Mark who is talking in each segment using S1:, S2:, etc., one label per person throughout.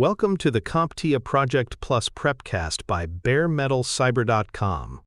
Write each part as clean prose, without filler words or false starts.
S1: Welcome to the CompTIA Project Plus Prepcast by baremetalcyber.com.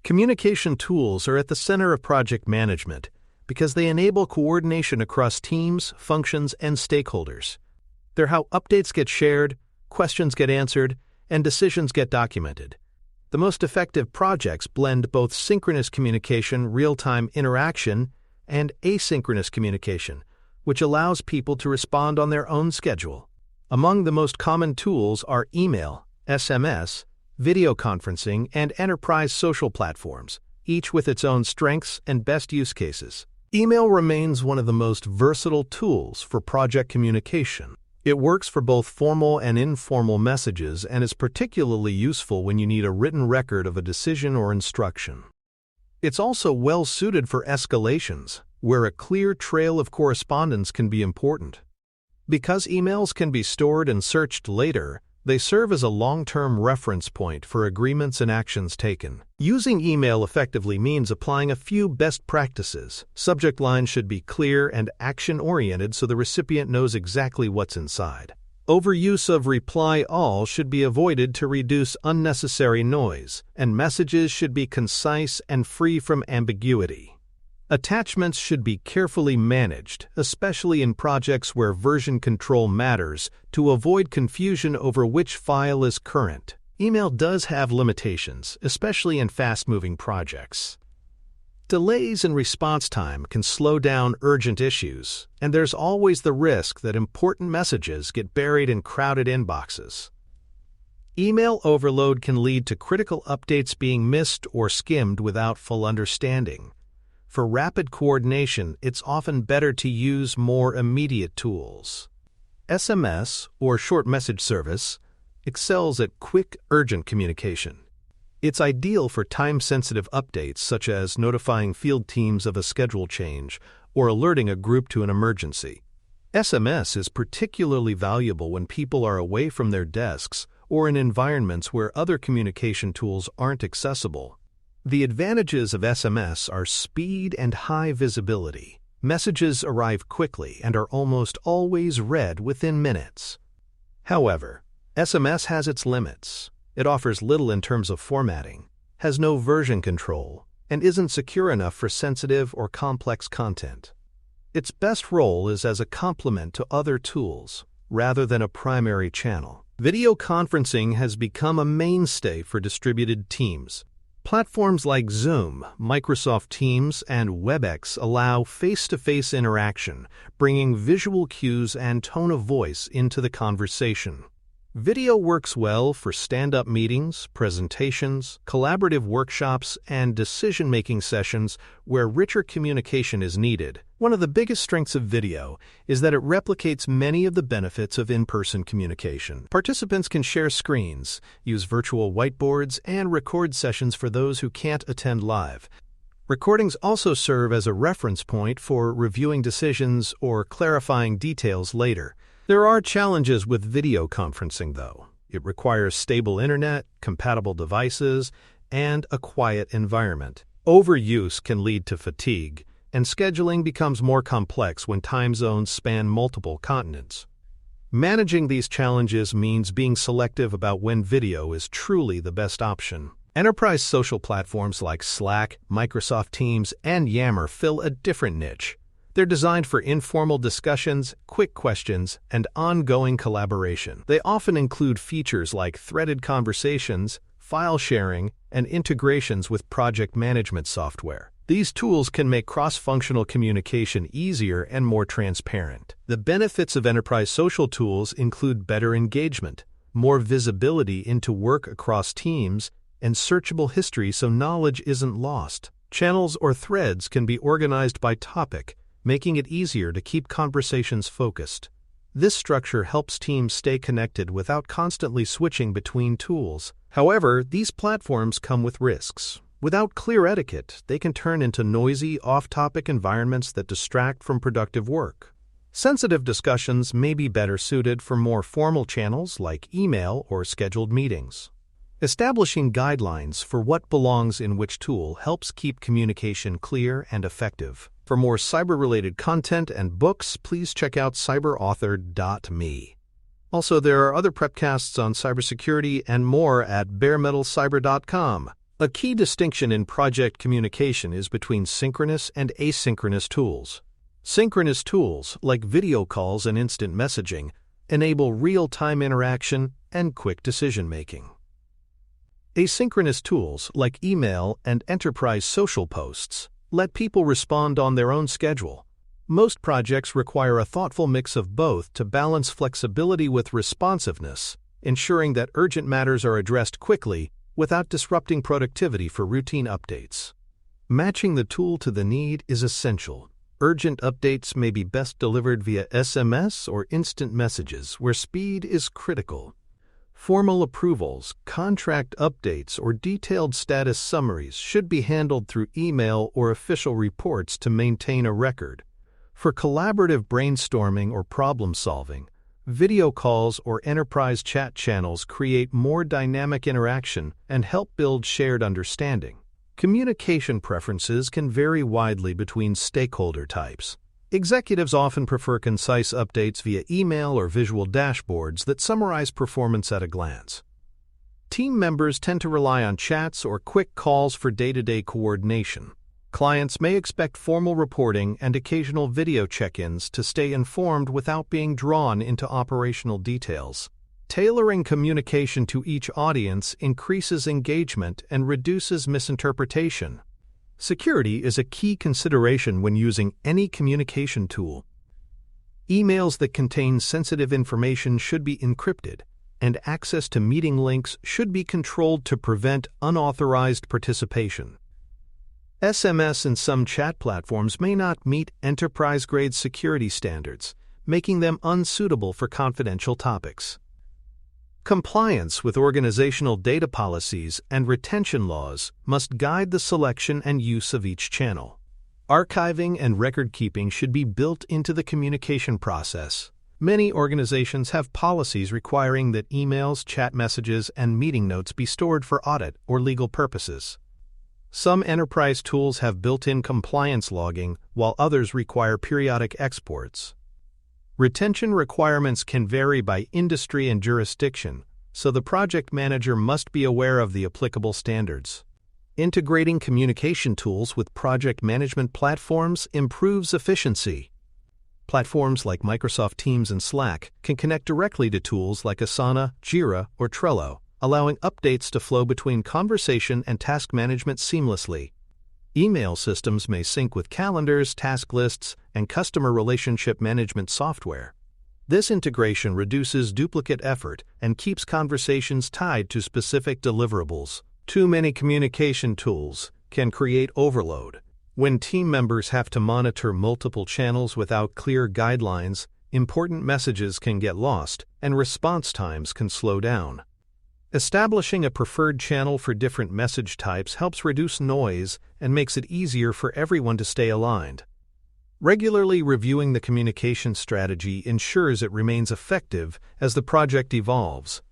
S1: Communication tools are at the center of project management because they enable coordination across teams, functions, and stakeholders. They're how updates get shared, questions get answered, and decisions get documented. The most effective projects blend both synchronous communication, real-time interaction, and asynchronous communication, which allows people to respond on their own schedule. Among the most common tools are email, SMS, video conferencing, and enterprise social platforms, each with its own strengths and best use cases. Email remains one of the most versatile tools for project communication. It works for both formal and informal messages and is particularly useful when you need a written record of a decision or instruction. It's also well suited for escalations, where a clear trail of correspondence can be important. Because emails can be stored and searched later, they serve as a long-term reference point for agreements and actions taken. Using email effectively means applying a few best practices. Subject lines should be clear and action-oriented so the recipient knows exactly what's inside. Overuse of reply all should be avoided to reduce unnecessary noise, and messages should be concise and free from ambiguity. Attachments should be carefully managed, especially in projects where version control matters, to avoid confusion over which file is current. Email does have limitations, especially in fast-moving projects. Delays in response time can slow down urgent issues, and there's always the risk that important messages get buried in crowded inboxes. Email overload can lead to critical updates being missed or skimmed without full understanding. For rapid coordination, it's often better to use more immediate tools. SMS, or short message service, excels at quick, urgent communication. It's ideal for time-sensitive updates such as notifying field teams of a schedule change or alerting a group to an emergency. SMS is particularly valuable when people are away from their desks or in environments where other communication tools aren't accessible. The advantages of SMS are speed and high visibility. Messages arrive quickly and are almost always read within minutes. However, SMS has its limits. It offers little in terms of formatting, has no version control, and isn't secure enough for sensitive or complex content. Its best role is as a complement to other tools, rather than a primary channel. Video conferencing has become a mainstay for distributed teams. Platforms like Zoom, Microsoft Teams, and WebEx allow face-to-face interaction, bringing visual cues and tone of voice into the conversation. Video works well for stand-up meetings, presentations, collaborative workshops, and decision-making sessions where richer communication is needed. One of the biggest strengths of video is that it replicates many of the benefits of in-person communication. Participants can share screens, use virtual whiteboards, and record sessions for those who can't attend live. Recordings also serve as a reference point for reviewing decisions or clarifying details later. There are challenges with video conferencing, though. It requires stable internet, compatible devices, and a quiet environment. Overuse can lead to fatigue, and scheduling becomes more complex when time zones span multiple continents. Managing these challenges means being selective about when video is truly the best option. Enterprise social platforms like Slack, Microsoft Teams, and Yammer fill a different niche. They're designed for informal discussions, quick questions, and ongoing collaboration. They often include features like threaded conversations, file sharing, and integrations with project management software. These tools can make cross-functional communication easier and more transparent. The benefits of enterprise social tools include better engagement, more visibility into work across teams, and searchable history so knowledge isn't lost. Channels or threads can be organized by topic, making it easier to keep conversations focused. This structure helps teams stay connected without constantly switching between tools. However, these platforms come with risks. Without clear etiquette, they can turn into noisy, off-topic environments that distract from productive work. Sensitive discussions may be better suited for more formal channels like email or scheduled meetings. Establishing guidelines for what belongs in which tool helps keep communication clear and effective. For more cyber-related content and books, please check out cyberauthor.me. Also, there are other prepcasts on cybersecurity and more at baremetalcyber.com. A key distinction in project communication is between synchronous and asynchronous tools. Synchronous tools, like video calls and instant messaging, enable real-time interaction and quick decision-making. Asynchronous tools, like email and enterprise social posts, let people respond on their own schedule. Most projects require a thoughtful mix of both to balance flexibility with responsiveness, ensuring that urgent matters are addressed quickly without disrupting productivity for routine updates. Matching the tool to the need is essential. Urgent updates may be best delivered via SMS or instant messages, where speed is critical. Formal approvals, contract updates, or detailed status summaries should be handled through email or official reports to maintain a record. For collaborative brainstorming or problem-solving, video calls or enterprise chat channels create more dynamic interaction and help build shared understanding. Communication preferences can vary widely between stakeholder types. Executives often prefer concise updates via email or visual dashboards that summarize performance at a glance. Team members tend to rely on chats or quick calls for day-to-day coordination. Clients may expect formal reporting and occasional video check-ins to stay informed without being drawn into operational details. Tailoring communication to each audience increases engagement and reduces misinterpretation. Security is a key consideration when using any communication tool. Emails that contain sensitive information should be encrypted, and access to meeting links should be controlled to prevent unauthorized participation. SMS and some chat platforms may not meet enterprise-grade security standards, making them unsuitable for confidential topics. Compliance with organizational data policies and retention laws must guide the selection and use of each channel. Archiving and record-keeping should be built into the communication process. Many organizations have policies requiring that emails, chat messages, and meeting notes be stored for audit or legal purposes. Some enterprise tools have built-in compliance logging, while others require periodic exports. Retention requirements can vary by industry and jurisdiction, so the project manager must be aware of the applicable standards. Integrating communication tools with project management platforms improves efficiency. Platforms like Microsoft Teams and Slack can connect directly to tools like Asana, Jira, or Trello, allowing updates to flow between conversation and task management seamlessly. Email systems may sync with calendars, task lists, and customer relationship management software. This integration reduces duplicate effort and keeps conversations tied to specific deliverables. Too many communication tools can create overload. When team members have to monitor multiple channels without clear guidelines, important messages can get lost and response times can slow down. Establishing a preferred channel for different message types helps reduce noise and makes it easier for everyone to stay aligned. Regularly reviewing the communication strategy ensures it remains effective as the project evolves.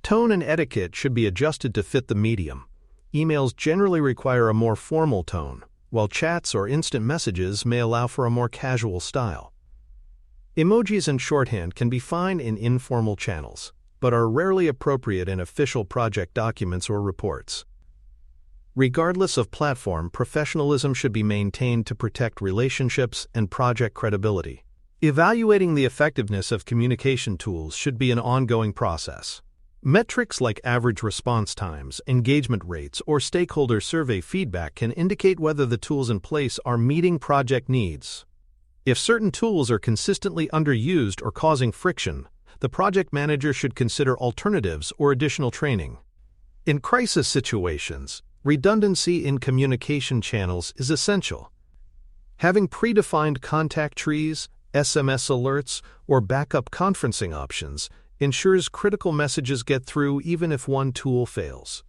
S1: Tone and etiquette should be adjusted to fit the medium. Emails generally require a more formal tone, while chats or instant messages may allow for a more casual style. Emojis and shorthand can be fine in informal channels, but are rarely appropriate in official project documents or reports. Regardless of platform, professionalism should be maintained to protect relationships and project credibility. Evaluating the effectiveness of communication tools should be an ongoing process. Metrics like average response times, engagement rates, or stakeholder survey feedback can indicate whether the tools in place are meeting project needs. If certain tools are consistently underused or causing friction, the project manager should consider alternatives or additional training. In crisis situations, redundancy in communication channels is essential. Having predefined contact trees, SMS alerts, or backup conferencing options ensures critical messages get through even if one tool fails.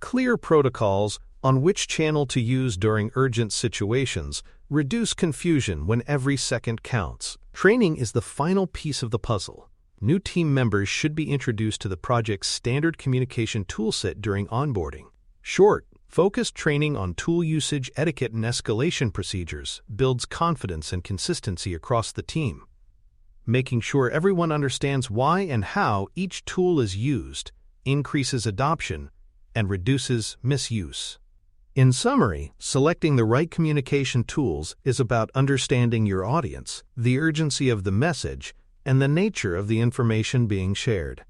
S1: Clear protocols on which channel to use during urgent situations reduce confusion when every second counts. Training is the final piece of the puzzle. New team members should be introduced to the project's standard communication toolset during onboarding. Short, Focused training on tool usage, etiquette, and escalation procedures builds confidence and consistency across the team. Making sure everyone understands why and how each tool is used increases adoption and reduces misuse. In summary, selecting the right communication tools is about understanding your audience, the urgency of the message, and the nature of the information being shared.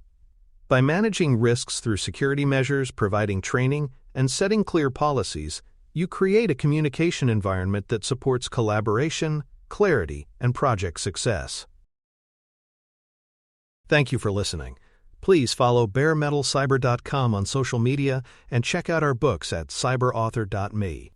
S1: By managing risks through security measures, providing training, and setting clear policies, you create a communication environment that supports collaboration, clarity, and project success. Thank you for listening. Please follow baremetalcyber.com on social media and check out our books at cyberauthor.me.